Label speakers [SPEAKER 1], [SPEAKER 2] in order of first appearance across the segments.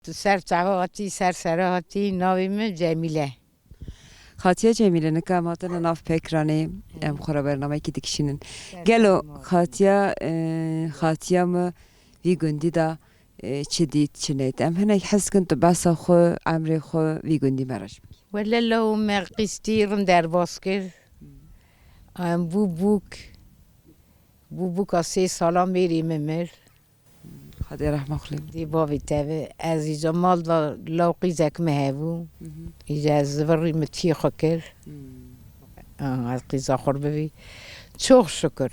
[SPEAKER 1] سر سهاتی سر سراتی ناویم جمیله.
[SPEAKER 2] خاطیه جمیله نکام هاتن ناف پکرانی ام خورا برنامه کی دکشینن. گلو خاطیه ما وی گندی دا چدید چنید. ام هنگ حس کنت بس خو عمر خو وی گندی مرج.
[SPEAKER 1] ولی لو مقیستیرم در باسکر. ام بوک آسی سالم میریم مر.
[SPEAKER 2] خدای رحم خلیم.
[SPEAKER 1] دی باوی تابه از اینجا مال دا لاقی زک مهبو. اینجا از وری متی خکر. از قیزا خور ببی. çok şükür.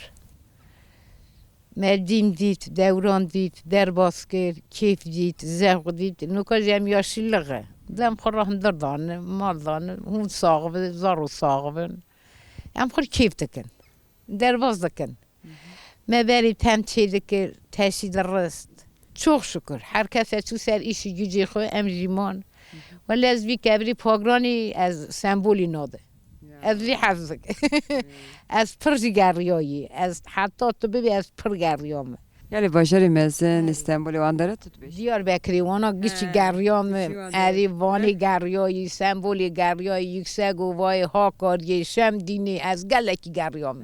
[SPEAKER 1] Merdim dit, devran dit, derbasker, keyf dit, zevk dit. Nuka jem yaşıllığı. Dem xorahım dırdanı, maldanı, hun sağıbı, zaru sağıbı. Em xor keyf dikin. Derbaz dikin. Meberi temçe dikir, teşhid rıst. Çok şükür. Herkese çu ser işi gücü xo em jiman. Valla ez vi kebri pagrani az sembolü nadı. از لی حفظک از پرزگاریایی از حتی تو ببی از پرگاریام
[SPEAKER 2] یعنی باشاری مزن استانبول و اندره تود بیش
[SPEAKER 1] دیار بکری وانا گیچی گاریام اری وانی گاریایی سمبولی گاریایی یکسگ و وای ها کاریه شم دینی از گلکی گاریام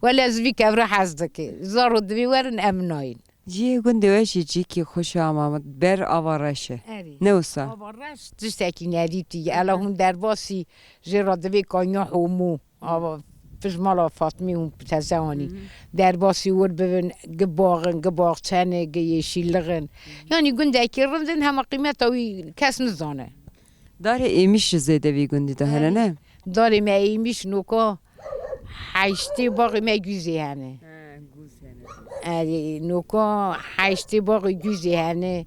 [SPEAKER 1] ولی از وی کبره حفظک زارو دوی ورن امناین
[SPEAKER 2] جیه گنده وشی جی که خوش آمد بر آوارشه نه وسا
[SPEAKER 1] آوارش دستکی ندیدی الان هم در باسی جرادوی کانیا همو آوا فجمالا فاطمی هم تزانی در باسی ور ببین گباغ چنه گیشیلغن یعنی گنده کی رمزن همه قیمت اوی کس نزانه
[SPEAKER 2] داره ایمیش زیده وی گندی ده هنه نه
[SPEAKER 1] داره ما ایمیش نوکا حیشتی باقی ما گوزی هنه نوکا حیشتی باقی گوزی هنه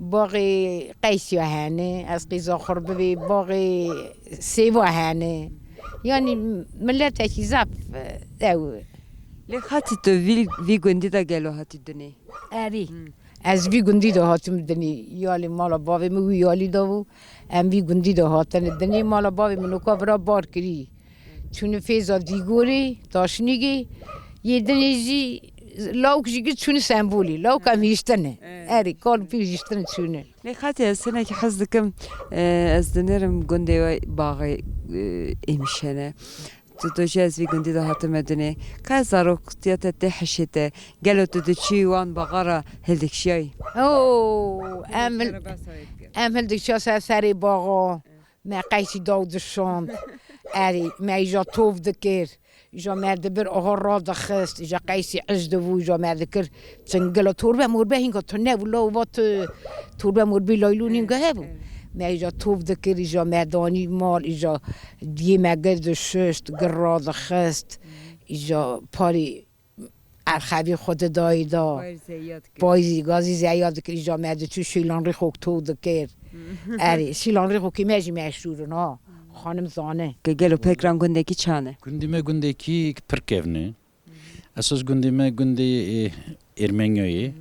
[SPEAKER 1] باقی قیسی هنه از قیزا خور ببی باقی سیوا هنه یعنی ملت اکی زب دو
[SPEAKER 2] لی خاطی تو وی گندی دا گلو هاتی دنی
[SPEAKER 1] از وی گندی دا هاتم دنی یالی مالا باوی مو یالی داو ام وی گندی دا هاتن دنی مالا باوی منوکا برا بار کری چون فیزا دیگوری تاشنیگی یه دنیجی لاوک جیگه چون سمبولی لاوک هم هیشتنه کار پی هیشتنه چونه
[SPEAKER 2] لی خاطی از سنه که حس دکم از دنرم گنده و باقی ایمیشنه تو دوشی از وی گندی دا هاتم دنی که زاروک تیات تحشیده گلو تو دوچی وان باقارا هلدکشیای
[SPEAKER 1] اوه ام هلدکشیا سری باقا ما قیسی داودشاند ما ایجا توف دکر ایجا مرد بر آهار را دخست ایجا قیسی عجده و ایجا مرد کر چنگلا توربه مربه هنگا تو نه ولا وات توربه مربه لایلون هنگا هبو ما ایجا توف دکر ایجا مردانی مال ایجا دیه مگرد ششت گر را دخست ایجا پاری ارخوی خود دایی دا بایزی گازی زیاد دکر ایجا مرد تو شیلان ری خوک تو دکر شیلان ری خوکی میجی مشهورن ها خانم زانه
[SPEAKER 2] که گلو پکران گنده کی چانه
[SPEAKER 3] گندime gundeki Pırkevne. Esas gundime gundi Ermeniye.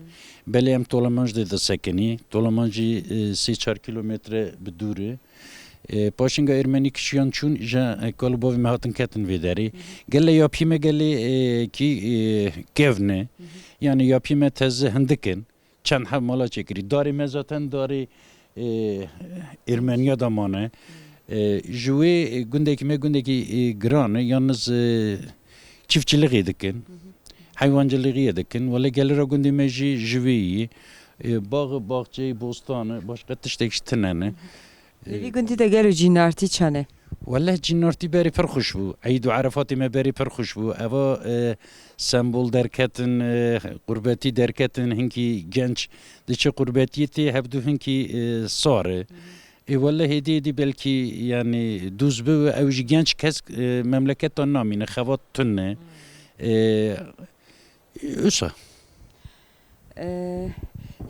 [SPEAKER 3] Beli em Tolamanj'da da sekeni. Tolamanj'ı 3-4 kilometre bedure. Paşinga Ermeni kişiyan çun ja kalıbovi mehatın ketin vederi. Gelle yapime gelle ki kevne. Yani yapime teze hindikin. Çend hamala çekiri. Dari mezaten dari Ermeniya damane. Jüve gündeki granı yalnız çiftçilik edikin, hayvancılık edikin. Valla gelir o gündeme jüveyi, bağı, bahçeyi, bostanı, başka tiştekiştineni.
[SPEAKER 2] وی گندی دا گلو جینارتی چانه
[SPEAKER 3] Valla cinnarti beri per hoş bu. Eydu Arafat'ı me beri per hoş bu. Eva sembol derketin, gurbeti derketin hinki genç, diçe gurbetiyeti hebdu hinki sarı. والله هدي بلكي يعني دوز بو او جيجانش كاس مملكات النامين خوات تنه اوسا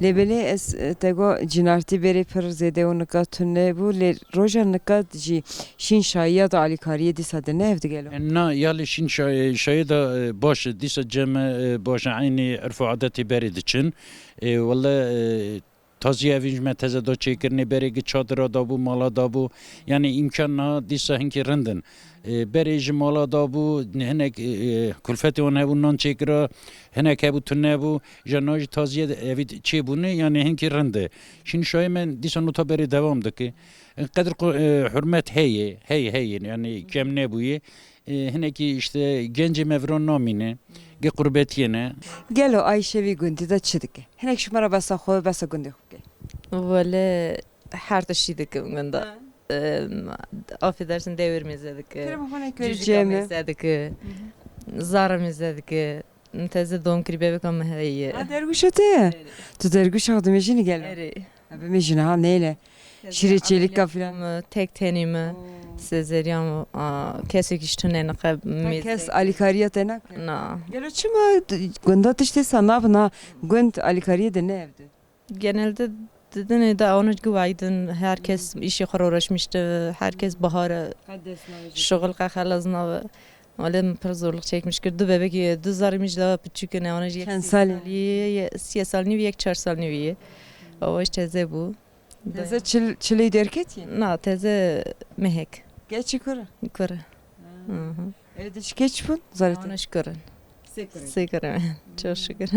[SPEAKER 2] لبني اس تگو جنارتی بری پر زده و نکاتونه بو ل روزا نکات جی شین شاید علی کاری دی ساده نه افت گلو
[SPEAKER 3] نا يالي شين شايد باش ديس جمع باش عيني عرفوا عادتي بريد تشن والله تازی اوینج متزه دا چیکرنی برای چادر دابو مالا دابو یعنی امکان نه دیسا هنگی رندن بری جمالا دابو هنک کلفت اون هبو نان چکرا هنک هبو تنه هبو جناج تازیه اوید چی بونه یعنی هنکی رنده شین شای من دیسان نوتا بری دوام دکی قدر حرمت هی yani kem ne buye heneki işte genci mevron namine ge qurbetiye ne
[SPEAKER 2] Gelo Ayşe vi gündi da çıdık. Henek şumara basa xo basa gündi xo.
[SPEAKER 4] ولی هر تشیده که اونجا affedersin devirmezdik.
[SPEAKER 2] Telefona
[SPEAKER 4] Cücük
[SPEAKER 2] göreceğimi.
[SPEAKER 4] izledik. Zara izledik. Teze doğum kribi bebek ama hey.
[SPEAKER 2] Ha derguş öte. Tu derguş aldım mecini gelo.
[SPEAKER 4] Eri.
[SPEAKER 2] Abi mecini ha neyle? Şireçelik filan.
[SPEAKER 4] Tek tenimi. Sezeryan kesik iştüne nakab
[SPEAKER 2] Kes alikariye tena.
[SPEAKER 4] Na.
[SPEAKER 2] Gelo çıma göndat işte sana buna gönd alikariye de ne evde?
[SPEAKER 4] Genelde dedin de onu güvaydın. Herkes işi uğraşmıştı. Herkes bahara şغل خلصنا ولی پر zorluk çekmiş girdi bebek 2000 daha küçük ne ona
[SPEAKER 2] Çen sali?
[SPEAKER 4] 3 سال نیوی 4 سال نیوی o işte teze bu
[SPEAKER 2] Teze çileyi derket ya.
[SPEAKER 4] na teze mehek
[SPEAKER 2] Geç yukarı.
[SPEAKER 4] yukarı
[SPEAKER 2] Evde geç bun zaten.
[SPEAKER 4] ona şükür şükür çok şükür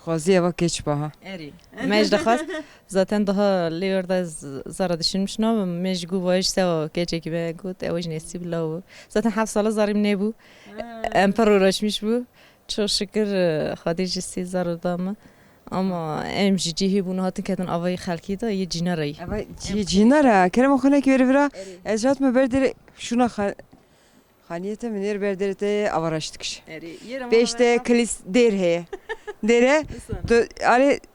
[SPEAKER 2] Xaziye bak geç baha.
[SPEAKER 4] eri mecde khas zaten daha Leor'da zara düşünmüşüm ama mecgu var işte o gece gibi gut o nesip lav zaten hafta sala zarim ne bu emper uğraşmış bu çok şükür Hadice zarada mı ama emcihi bunu hatın kadın avayı halki da iyi cinarayı
[SPEAKER 2] Ama cinara kerem okuna ki veri ezrat mı berdere şuna Haniyete mi ner berderete avaraştık iş. Beşte kilis der he. Dere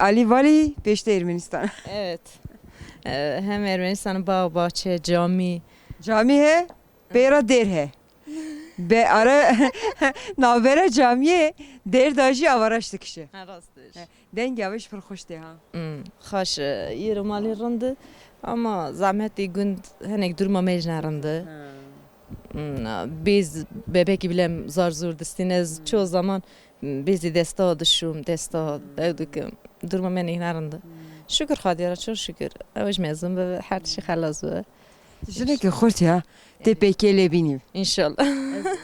[SPEAKER 2] Ali Vali beşte Ermenistan.
[SPEAKER 4] evet hem Ermenistan'ın bağ bahçe cami
[SPEAKER 2] Cami he. Bera der he. Be ara navbera camiye der dajı avaraştık işi. Denge aviş bir hoş de ha.
[SPEAKER 4] Xaş yeri mali rındı ama zahmetli gün henek durma mecnarındı. Biz bebek bilem zar zor destiniz çoğu zaman bizi desta düşüm desta dedik durma men ignarındı. Şükür Hadiyara çok şükür. Avş mezun ve her şey halas bu.
[SPEAKER 2] Jene ki xort ya. Tepekele binim.
[SPEAKER 4] İnşallah.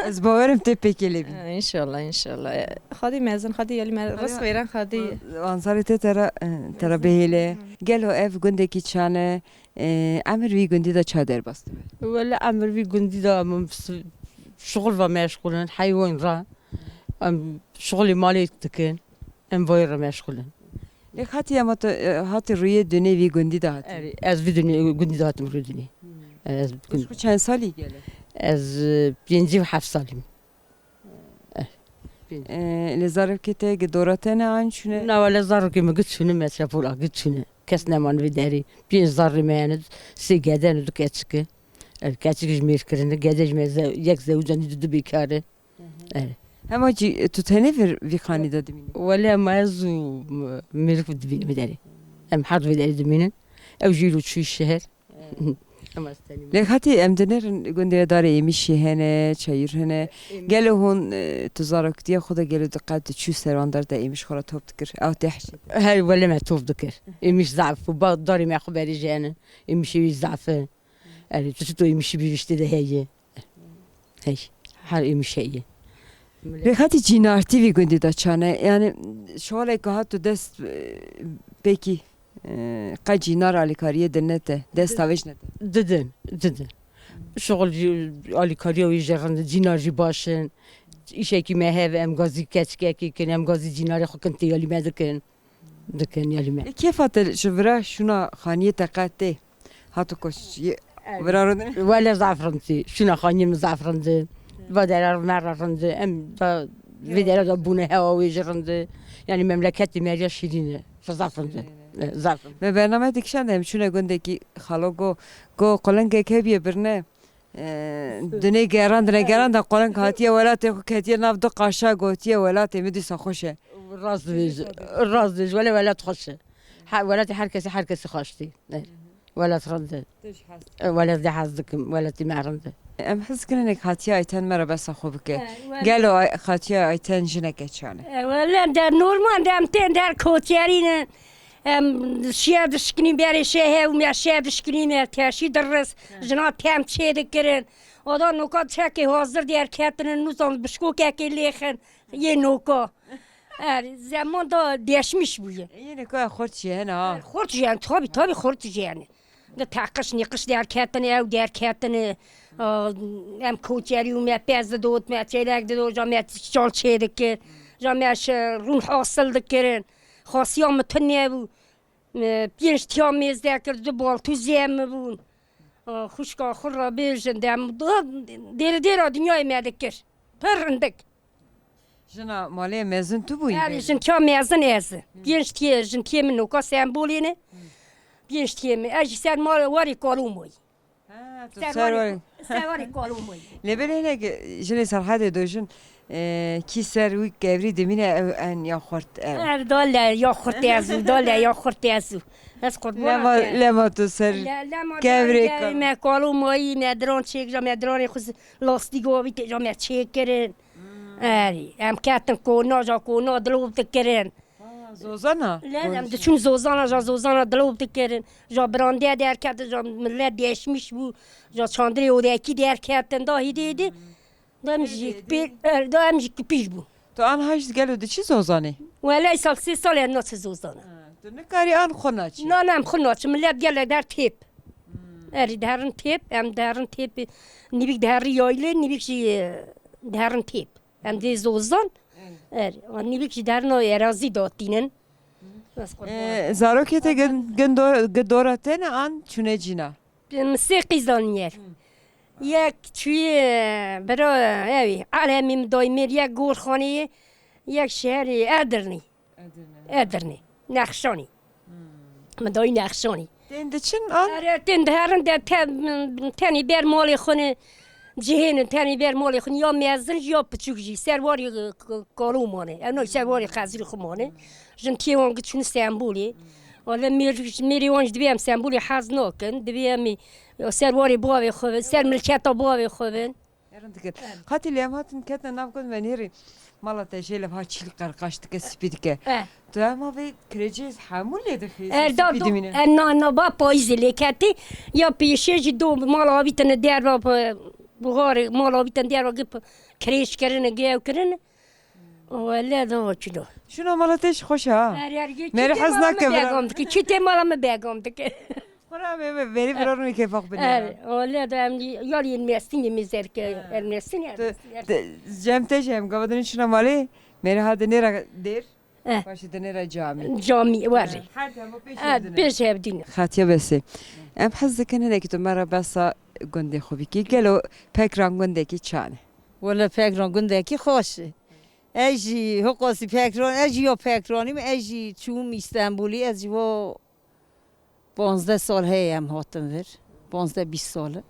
[SPEAKER 2] Az bavarım tepekele binim.
[SPEAKER 4] İnşallah. Hadi mezun hadi yali rızk veren hadi.
[SPEAKER 2] Ansarete tera behele. Gel o ev gündeki çane امر وی گندی دا چادر بسته
[SPEAKER 5] ولا امر وی گندی دا شغل و مشغولن حیوان را شغل مالی تکن ام وای را مشغولن
[SPEAKER 2] یک حتی اما تو حتی روی دنیا وی گندی دا هات
[SPEAKER 5] از وی دنیا گندی دا هاتم روی دنیا
[SPEAKER 2] از چند سالی گله
[SPEAKER 5] از 57 سالیم
[SPEAKER 2] لزارب که ته دورته نه آن شونه
[SPEAKER 5] نه ولی زارو که مگه چونه مثلا پولا گچونه کس نمان وی داری پین زاری میاند سی گدن دو کچکه کچکش میرکرنه گدج میز یک زوجانی دو بیکاره
[SPEAKER 2] Ama tutene bir khani da demine.
[SPEAKER 5] ولی ما از میرک دبین میداری ام حد وی دمینن او جیرو چوی شهر
[SPEAKER 2] Lek hati emdener göndere dare yemiş hene çayır hene gele hon tuzarak diye xuda gele dikkat çü servandar da yemiş xora top dikir av dehşet.
[SPEAKER 5] هاي ولا ما توف ذكر مش ضعف وبعض داري ما خبري جانا يمشي ضعف يعني تشتو يمشي بيشتي ده هي هاي يمشي هي
[SPEAKER 2] Lek hati cinarti vi göndere da çane yani şöyle kahat dest peki قجينار على كاريه دنته دست تاوجنته
[SPEAKER 5] ددن شغل على كاريو يجرن دينار جي باشن إشي كي ما هذا أم غازي كاتكي كن أم غازي دينار خو كنت يالي ما دكن يالي ما
[SPEAKER 2] كيف هات شفرا شنا خانية تقاتي هاتو كوش ورارون
[SPEAKER 5] ولا زعفرنتي شنا خانية مزعفرنتي بدل مررنتي أم بدل بونه هوا ويجرنتي يعني مملكتي مالية شيرينة فزعفرنتي زعفرن
[SPEAKER 2] ve bername dikşen dem şuna göndeki halogo go kolan kebiye birne dene geran da kolan hatiye velat hatiye navda qaşa gotiye velat emdi saxoşe
[SPEAKER 5] راز ولا تخش ولا herkes خاشتي ولا ترد ولا دي حظكم ولا تمعرند
[SPEAKER 2] em his kinek hatiye ayten merhaba saxobke gelo hatiye ayten jine geçane
[SPEAKER 6] ولا در نورمان دم تن در کوتیارین شیاد شکنی بری شه و می شیاد شکنی می تاشی درس جنات تام چه دکرن O da nuka çeki hazır diğer ketinin nuzan bişku keki leken ye nuka. Zaman da değişmiş bu ya.
[SPEAKER 2] Yine koy xort yani ha.
[SPEAKER 6] Kurt yani tabi kurt yani. Da takış nikış diğer ketini ev diğer ketini hem koçeri ume pezde doğut me çeyrek de doğut me çal çeyrek ki. Jameş ruh hasıl dikerin. Hasiyam tünne bu. Pirinç tiyamiz dekirdi bol tüzem bu. Xuşka xurra birjin dem. Deri dünyayı medikir. Pırındık.
[SPEAKER 2] Jina maliye mezun tu bu
[SPEAKER 6] Yani jin tiya mezun ezi. Pirinç tiye jin tiye min nuka sembolini. Pirinç tiye mi. Ej sen mal vari kalumoy.
[SPEAKER 2] Ha, tu
[SPEAKER 6] Sen
[SPEAKER 2] ser
[SPEAKER 6] vari kalumoy.
[SPEAKER 2] Lebelene ki jine sarhade dojun ki ser u gevri demine en ya xort ev.
[SPEAKER 6] Er dolle ya xurt yazu, dolle ya xurt yazu. Ez kurban.
[SPEAKER 2] Lema tu ser gevri kal.
[SPEAKER 6] Me kalumoy me dron çek ja me dron xuz lastigo bit ja me çekerin. Eri, em katten kona ja kona dlup tekerin.
[SPEAKER 2] Zozana.
[SPEAKER 6] Hem de çünkü Zozana dolup dikerin. Ja brandiye derket, ja millet değişmiş bu. Ja çandri odaki derketten dahi dedi. Demjik piş bu.
[SPEAKER 2] Tu an haş gelo de çi zozani.
[SPEAKER 6] Valla sal 3 sal nasıl Zozana.
[SPEAKER 2] Tu ne kari an xonaçi.
[SPEAKER 6] Nanam xunat millet gele der tip. Eri derin tip, hem derin tip. Nibik deri yaylı, nibik derin tip. Hem de Zozan. Eri, nibik derin o erazi datinin.
[SPEAKER 2] Zarokete gün doratene an çunecina.
[SPEAKER 6] موسیقی زانیر یک توی برای علمی دایمیر یک گورخانه یک شهر ادرنی نخشانی مدای نخشانی
[SPEAKER 2] Dende çin an.
[SPEAKER 6] تن دهرن ده تنی بر مال خونه جهین تنی بر مال خونه یا میزن یا پچوکی سرواری کالومانه اونو سرواری خزیر خمانه جن تیوان گچون سمبولی ولی میری وانج دبیم سمبولی حز نکن دبیمی سرواری باوی خوبن سر ملکتا باوی خوبن
[SPEAKER 2] Katil yamatin ketne navkon ve neri Malatya şeyle ha çilik karkaştık spidike. Tu ama ve kreciz hamul yedi spidimine.
[SPEAKER 6] نه با پاییز لیکتی یا پیشه دو مال آبیتن در با بغار مال آبیتن در با گپ کریش کردن گیو کردن ولی دو چلو
[SPEAKER 2] Şuna Malatya hoş ha. Meri haznak
[SPEAKER 6] بیگم که چی تی مال ما بیگم که
[SPEAKER 2] Bana veri verarım ki bak beni.
[SPEAKER 6] ولی دو یاری میستینی میذار که میستینی
[SPEAKER 2] Cemte cem gavadın şuna mali. Meri hadi nere der. Başı da nere cami.
[SPEAKER 6] جامی ولی
[SPEAKER 2] Hadi ama
[SPEAKER 6] پیش هفدین
[SPEAKER 2] خاتیا بسی. ام حظ کنه که تو مرا بسا گنده خوبی کی گلو پکران گنده کی چانه.
[SPEAKER 7] ولی پکران گنده کی خوشه اجی حقاسی پکران اجی یا پکرانیم اجی چوم استانبولی اجی و 15 سال هیم هاتم ور 15-20 ساله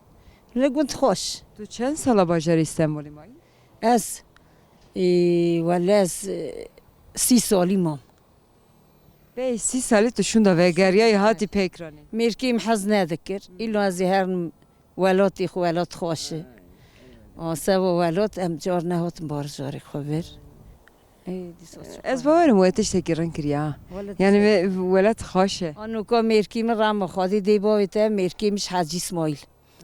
[SPEAKER 7] لگوند خوش
[SPEAKER 2] تو چند سال باجر استانبولی مایی؟
[SPEAKER 7] از ولی از 30 سالی مام
[SPEAKER 2] Bey 6 سالی تو şunda ve geriye hati pekrani.
[SPEAKER 7] مرکیم حز ندکر ایلو از هر ولاتی خو ولات خوشه آسه و ولات ام جار نهاتم بار جاری خوبر
[SPEAKER 2] Ez bavarım o eteş tekirin kiriya. Yani velat خوشه.
[SPEAKER 7] آنو که مرکیم رام خادی دی باویته مرکیمش حاجی اسماعیل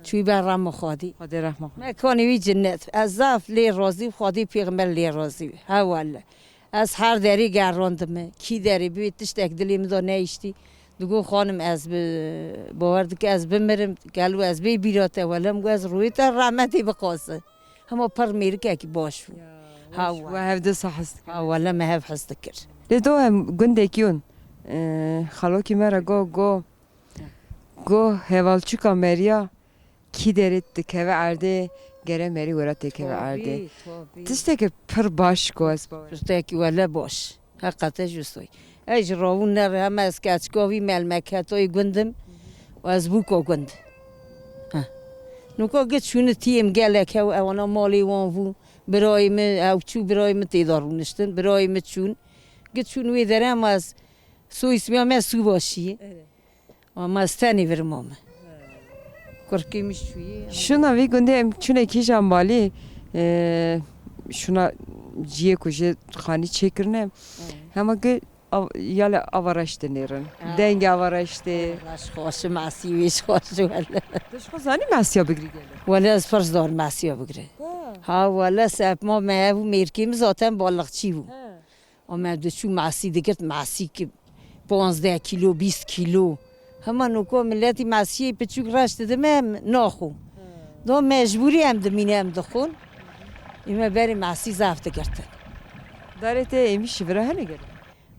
[SPEAKER 7] چوی بر رام خادی
[SPEAKER 2] خدا رحمه کنه.
[SPEAKER 7] مکانی وی جنت از زاف لی رازی خادی پیغمبر لی رازی ها والا از هر دری گراندم کی دری بیتش تک دلیم دا نیشتی دگو خانم از باورد که از بمرم گلو از بی بیراته ولم گو از روی تا رحمتی بقاسه همه پر میرکه کی باش ها
[SPEAKER 2] و هفته صحست.
[SPEAKER 7] ها والا ما هف حس دکر
[SPEAKER 2] لدو هم گنده کیون. خالو کی مرا گو هوالچوکا مریا کی درید دکه عرده گره مری ورا تکه عرده. تشته که پر باش کو از باور.
[SPEAKER 7] پرتکی ولا باش حقیقتا جستوی اج راون نر هم از کچکاوی ملمکتای گندم و از بوکا گند نوکا گت شونه تیم گلک و اوانا مالی وان وو برای من او چو برای من تیدارونشتن برای من چون گت شون وی درم از سو اسمی هم از سو باشیه اما از تنی ورمام کرکیمش چویه
[SPEAKER 2] Şuna vi günde çune ki jambali şuna ciye kuje khani çekirne. Ama ki یال آوارشت نیرن دنگ آوارشته
[SPEAKER 7] راش خوش مسیویش خوش ولی
[SPEAKER 2] دشخو زنی مسیا بگیری گله
[SPEAKER 7] ولی از پرس دار مسیح بگیره ها ولی سب ما مهو میرکیم زاتن بالغچی بود آمد چو مسیح دیگرد مسیح که 15 کیلو 20 کیلو همه نوکو ملتی مسیح پچوک رشت دمه ناخو دو مجبوری هم دمینه هم دخون ایمه بری مسیح زفته گرتن
[SPEAKER 2] داره ته ایمیشی برای هنه گله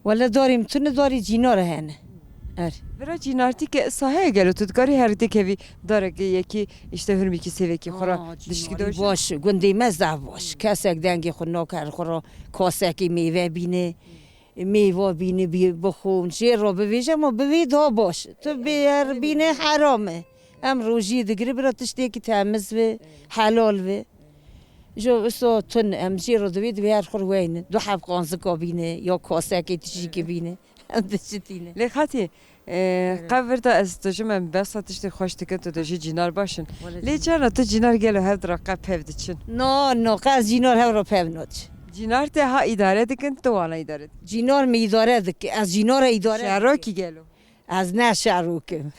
[SPEAKER 7] ولی داریم تونه داری جینا رو هنه
[SPEAKER 2] برای جینارتی که ساحه گلو تو دکاری هر که داره که یکی işte hürmi ki seveki خورا dişki
[SPEAKER 7] جیناری باش گنده مزه باش کسک دنگی خود ناکر خورا کاسکی میوه بینه میوه بینه بخون شیر رو بویشه ما بوید ها باش تو بیر بینه حرامه ام روژی دگری برای تشتی که تمیز و حلال و جو اسو تن ام شیر رو دوید و هر خور وینه دو حب قانزکا بینه یا کاسکی تشی که بینه ام دشتینه
[SPEAKER 2] لیخاتی قبل دا از تجمع من بس تشتی خوش تکت تو داشی جینار باشن لیچار تو جینار گلو هر درا قب پفد چن
[SPEAKER 7] نه قز جینار هم رو پفنوچ
[SPEAKER 2] جینار ته ها اداره دکن تو والا اداره
[SPEAKER 7] جینار می اداره دک از جینار اداره
[SPEAKER 2] شراکی گلو
[SPEAKER 7] از نه شروکم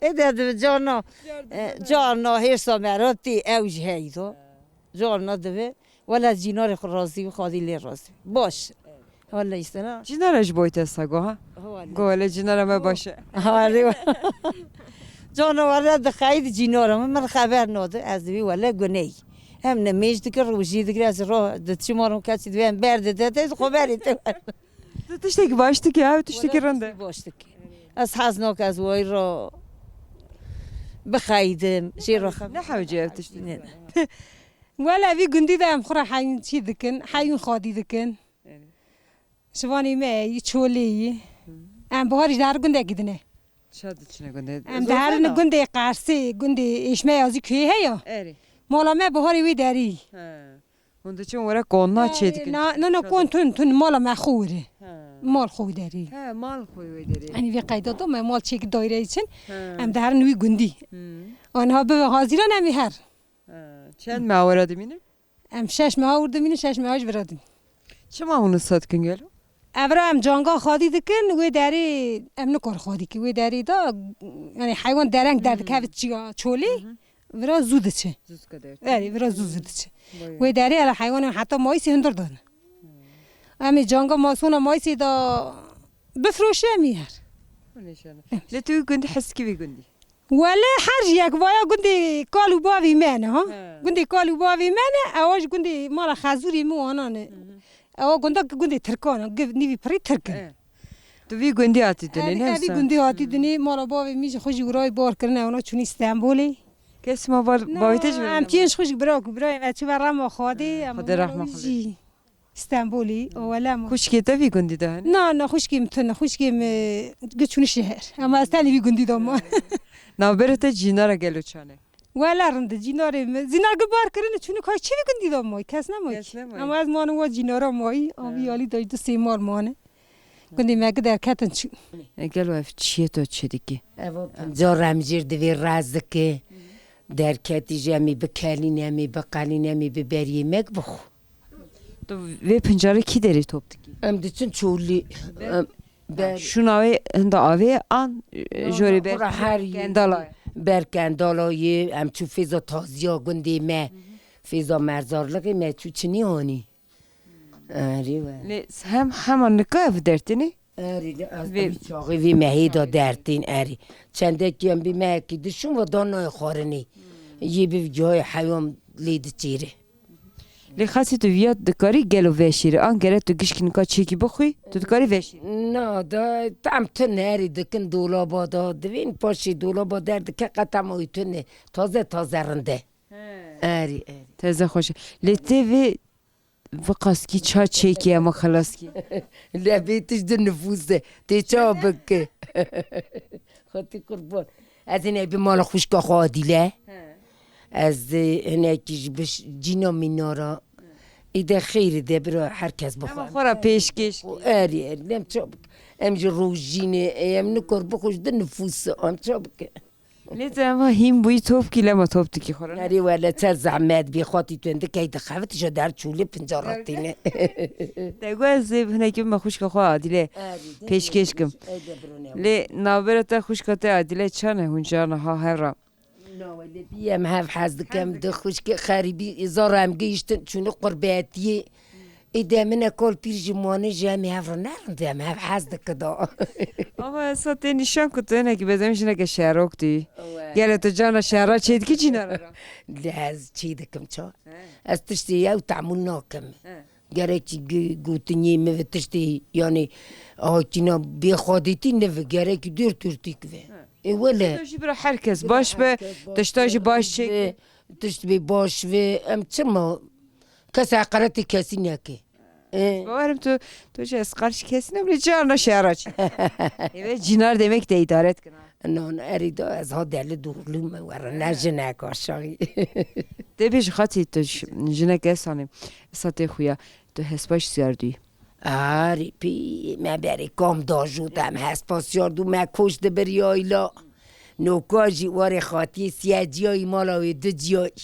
[SPEAKER 7] ایده جانا هرسا مراتی اوج هیدو جانا دوه ولی جینار راضی و خادی لی راضی باش حالا ایستنا
[SPEAKER 2] جینارش بایت سگو ها گوله جینار ما باشه
[SPEAKER 7] آره جانوار دخاید جینار من خبر ناده از دوی ولی گنی هم نمیش دکر روزی دکر از راه دچی مارم کسی دوی هم برده ده خبری تو
[SPEAKER 2] تشتی که باشتی که او تشتی که رنده
[SPEAKER 7] باشتی که از حزناک از وای را بخایدم شیر را خب
[SPEAKER 2] نه حوجه او تشتی
[SPEAKER 7] نه
[SPEAKER 8] ولا في قندي ذا خورا حين شي ذكن حين خادي ذكن شواني ما يشولي ام بهاري دار قندي كدنه
[SPEAKER 2] شاد چنه گنده
[SPEAKER 8] ام دار قندي قارسي قندي ايش ما يازي كي هيا
[SPEAKER 2] اری
[SPEAKER 8] مولا ما بهاري وي داري
[SPEAKER 2] اونده چون ورا قونا چه دکن
[SPEAKER 8] نه كون تن مولا ما خوره مال خو داري
[SPEAKER 2] ها مال خوی وی داری
[SPEAKER 8] يعني في قايدة دو ما مال شيك دايره يچن ام دار نوي قندي آنها به حاضر نمی هر
[SPEAKER 2] چند معورا دمینه
[SPEAKER 8] ام شش ماه وردمین شش ماهش برادم
[SPEAKER 2] چه ما اونو ساد کن گلو
[SPEAKER 8] ابرا ام جانگا خادی دکن و داری ام نکار خادی که و داری دا یعنی حیوان درنگ درد که چیا چولی ورا زوده چه
[SPEAKER 2] زود کدر
[SPEAKER 8] اری ورا زوده چه و داری ال حیوان حتی مایسی هندر دادن امی جانگا ماسونا مایسی دا بفروشه میهر
[SPEAKER 2] لتو گندی حس کی گندی
[SPEAKER 8] ولا حرج یک وایا گندی کالو باوی منه ها گندی کالو باوی منه اواج گندی مال خازوری مو آنانه او گندا گندی ترکانه نیوی پری ترکن
[SPEAKER 2] تو وی گندی آتی دنی نه
[SPEAKER 8] ابی گندی آتی دنی مال باوی میشه خوشی ورای بار کرنه اونا چون استانبولی
[SPEAKER 2] کس ما باویتش
[SPEAKER 8] ام تینش خوش برای اچ برام خادی
[SPEAKER 2] خدا رحمه خدا
[SPEAKER 8] استانبولی ولا ما
[SPEAKER 2] خوش کی تا وی گندی ده
[SPEAKER 8] نه خوش کیم تنه خوش کیم گچون شهر اما استانی وی گندی دام
[SPEAKER 2] نه برته جینارا گلو چانه
[SPEAKER 8] ولا رنده جینار گبار کرنه چون کار چی گندی دام مای کس نمای اما از مان و جینارا مای آبیالی دایده سیمار مانه گندی مگه در کتن چی
[SPEAKER 2] گلو اف چیه تو چه دیگه
[SPEAKER 1] جا رمجیر دوی رزدکه در کتی جمی بکلی نمی بقلی نمی ببری مگ بخو
[SPEAKER 2] تو وی پنجره کی داری توپ دیگه
[SPEAKER 1] ام دیچن چولی
[SPEAKER 2] شوناوی هنده آوی آن جوری بر
[SPEAKER 1] هر
[SPEAKER 2] گندالای
[SPEAKER 1] برکندالایی ام چو فیزا تازیا گندی مه فیزا مرزارلقی مه چو چنی هانی
[SPEAKER 2] همان نکاف درتینی
[SPEAKER 1] اری از چاقی وی مهی دا درتین اری چنده کیم بی مه کی دشون و دانای خارنی یه بی جای حیوان لید چیره
[SPEAKER 2] لی خاصی تو ویاد دکاری گلو وشیره آن گره تو گشکن کا چیکی بخوی تو دکاری وشیره
[SPEAKER 1] نه دا تم تنهری دکن دولابا دا دوین پاشی دولابا درد که قطعم اوی تنه تازه رنده اری
[SPEAKER 2] تازه خوشه لی تیوی وقاس کی چا چیکی اما خلاص کی
[SPEAKER 1] لبیتش ده نفوسه تی چا بکه خاطی قربان از اینه بی مال خوشگاه خادیله از هنکیش بش جینا مینارا ایده خیره ده برای هر کس بخواه
[SPEAKER 2] خورا پیشکش
[SPEAKER 1] اری نم چا بک ام جو روژینه ام نکر بخوش ده نفوسه ام چا بکه
[SPEAKER 2] لیت اما هیم بوی توپ کیله ما توپ تکی خورن
[SPEAKER 1] نری ولی چه زحمت بی خواتی تو انده که دخوت جو در چوله پنجاراتینه
[SPEAKER 2] دگو از زبنه که ما خوش که خواه عادیله پیشکش کم لی نابرا تا خوش که تا عادیله چانه هونجانه ها هفرا
[SPEAKER 1] نولی بیم هف حزد کم ده خوش که خریبی ازار هم گیشتن چونه قرباتیه ایده من کل پیر جمانه جمعی هفرا نرنده هم هف حزد کدا
[SPEAKER 2] اما اصلا تی نشان کتو نه که بدمش که شهرک دی گله تو جانا شهرها چید کی چی نره
[SPEAKER 1] لحظ چی دکم چا از تشتی یو تعمل ناکم گره کی گوتنی می تشتی یعنی آچینا بی خودیتی نو گره کی دور تورتی که ولی
[SPEAKER 2] تشتی برای هر کس باش به تشتاج باش چی
[SPEAKER 1] تشتی بی باش و ام چما کس عقارتی کسی نکه
[SPEAKER 2] باورم تو چه از قرش کسی نمیری جانا شهرها چی evet cinar demek de idaret kına.
[SPEAKER 1] نه اريد از ها دل دورلوم ورا نجنه کاشایی
[SPEAKER 2] ده پیش خاطی تو جنه کسانیم ساته خویا تو حسباش زیاردی
[SPEAKER 1] آری پی من بری کام داجودم هست پاس یاردو من کشت بری آیلا نوکاجی وار خاطی سیه جیایی مالاوی دو جیایی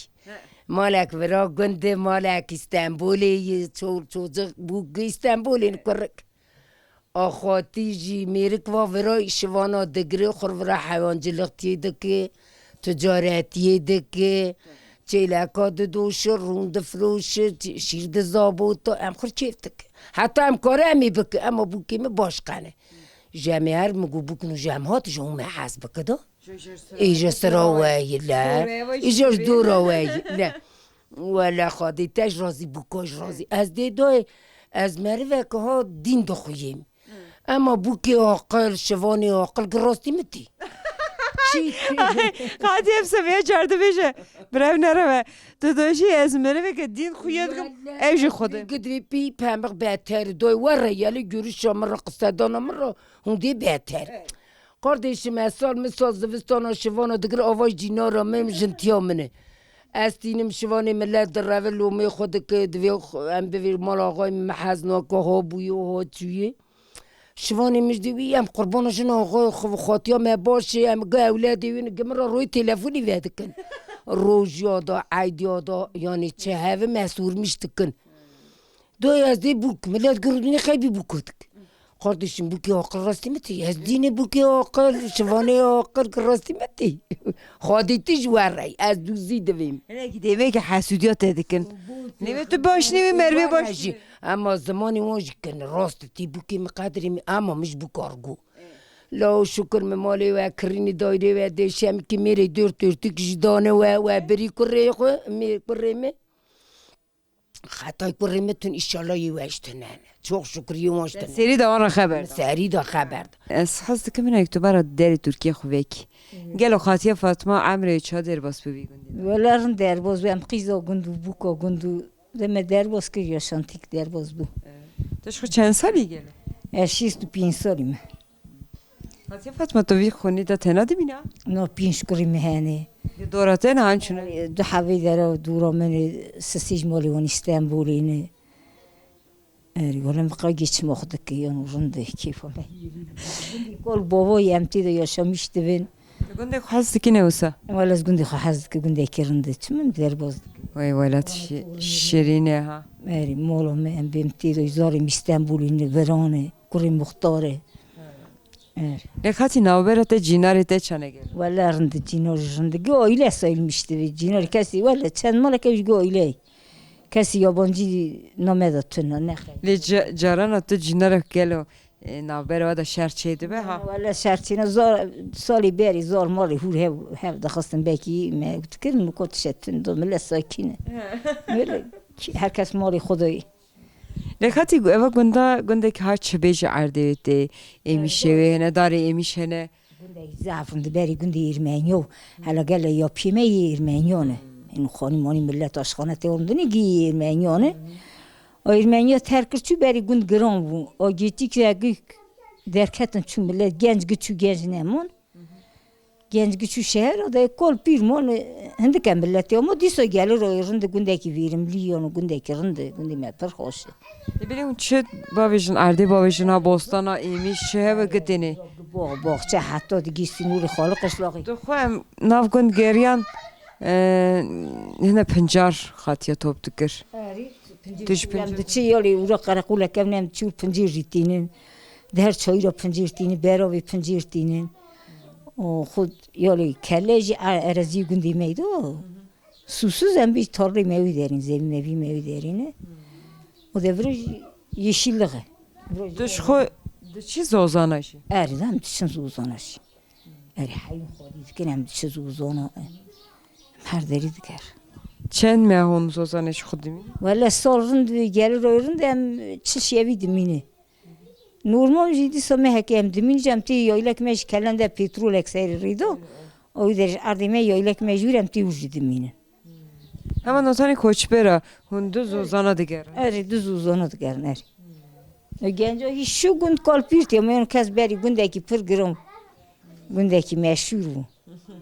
[SPEAKER 1] مالک ورا گنده مالک استنبولی چوزق بوگ استنبولی نکرک آخاتی جی میرک و ورای شوانا دگره خور ورا حیوانجلقتی دکه تجارتی دکه چیلکا دوش روند فروش شیرد زابوتا ام خور چیف دکه حتی ام کاره امی بکه اما بوکی می باش قنه جمعه هر مگو بکنو جمعات جمعه حس بکده ایجا سراوی لا ایجا دوراوی لا ولا خادی تاج رازی بوکاج رازی از دیدای از مروه که ها دین دخوییم اما بوکی عاقل شوانی عاقل گراستی متی چی
[SPEAKER 2] خاطی هم سمیه چارده بشه برای نرمه تو داشتی از مروه که دین خوید ایجا خوده
[SPEAKER 1] قدوی پی پمق بهتر دوی وره یلی گروش مرا قصدانا مرا هنده بهتر قردش مثال زوستانا شوانا دگر آواج جینا را میم جنتیا منه از دینم شوانی ملت در روی لومه خود که دوی هم بویر مال آقای محزنا که ها بوی و ها چویه شوانی مجدوی هم قربانشون آقای خواتی ها باشه هم گه اولاده وین گمه را روی تلفونی ویده کن روز یادا عید یادا یعنی چه هفه مسئول میشته کن دوی از دی بوک ملت گرودونی خیلی بوکد قردشون بوکی آقل راستی متی از دین بوکی آقل شوانه آقل راستی متی خواهدی تیج ورعی از دوزی دویم
[SPEAKER 2] اینه دیمه که حسودیات دکن نیمه تو باش نیمه مروه باش
[SPEAKER 1] اما زمانی واجی کن راست تی بوکی مقدری اما مش بوکارگو لا شکر ممالی و کرینی دایره و دیشم که میره دور تورتی کشیدانه و بری کره خو می کره خطای کریمتون ایشالله یوشتنن çok şükür yavaştın.
[SPEAKER 2] Seri de ona haber.
[SPEAKER 1] Seri de haber.
[SPEAKER 2] از حس که من اکتبر دری ترکیه خویک. گلو خاطیه فاطمه عمره چه در باز ببیگندی.
[SPEAKER 7] ولرن در باز بیم قیزا گندو بوکا گندو دم در باز که yaşantık در باز bu.
[SPEAKER 2] تاش خود چند سالی گلو؟
[SPEAKER 7] 65 سالیم.
[SPEAKER 2] خاطیه فاطمه تو وی خونی دا تنادی مینا؟
[SPEAKER 7] نه 5 کریم هنه.
[SPEAKER 2] دورته نه هنچونه.
[SPEAKER 7] دو حوی در دورا من سسیج مالی ون استانبولی نه. ولی مقای geçim okuduk ki yanurunda keyfime. Kol babay emtide yaşamıştı ben.
[SPEAKER 2] Günde hazdı ki ne olsa?
[SPEAKER 7] Valla günde hazdı ki günde kerinde. Çimen der bozdu.
[SPEAKER 2] Vay velat şirine ha.
[SPEAKER 7] Meri molam em emtide zarim İstanbul'un verane kurim muhtare.
[SPEAKER 2] Ne kati navberate cinarete çane gel.
[SPEAKER 7] Valla rında cinar rında göyle sayılmıştı. Cinar kesi valla çen mala keş göyle. کسی یابانجی نمیداد تو نه
[SPEAKER 2] لی جاران تو جنرک گلو نابر و دا شرچیده به ها
[SPEAKER 7] ولی شرچینه سالی بری زار مالی هور هف دخواستم بکی ما تکرم مکوت شتن دو مله ساکینه ولی هر کس مالی خدایی
[SPEAKER 2] لخاطی اوا گنده که هر چه بیج عرده ده امیشه و نه داره امیشه نه
[SPEAKER 7] گنده زعفرنده بری گنده ایرمانیو حالا گله یا پیمه ایرمانیونه این خانمانی ملت آشخانه تهرندنی گی ایرمانیانه ایرمانیا ترکر چو بری گند گران بو آگیتی که اگه درکتن چون ملت گنج گچو گنج نمون
[SPEAKER 6] genç küçük şehir o da kol bir mon hindik milleti ama diso gelir o rında gündeki verimli onu gündeki rında gündeme per hoş.
[SPEAKER 2] Ne bileyim çet babajın arde babajına bostana emiş şehve gitini.
[SPEAKER 6] Bahçe hatta digisin nuri halı kışlağı.
[SPEAKER 2] Dixwem nav gund geriyan hine pincar xatiye top dikir.
[SPEAKER 6] Hem de çi yali ura karakula kemnem çu pincir ritinin. Der çayra pincir tinin, beravi pincir tinin. O خود یالی کله‌ای ارزی گندی میدو susuz hem bir tarla mevi derin zemin mevi mevi derine o da bir yeşilliği
[SPEAKER 2] Dişxo çi zozanaşı.
[SPEAKER 6] erden dişin uzanaş er hayın xodi kenem dişin uzana her deri diker
[SPEAKER 2] Çen mehon zozanaşı xudimi.
[SPEAKER 6] valla sorun gelir oyun hem çiş yevi dimini normal jidi some hakem dimin jamti yoylak meş kalende petrol ekseri rido o der ardime yoylak mecburem ti ujidimini
[SPEAKER 2] Hemen otani koçbera hundu zozana diger.
[SPEAKER 6] er düz uzana diker er genco hiç şu gün kalpirti ama kes beri gündeki program gündeki meşhur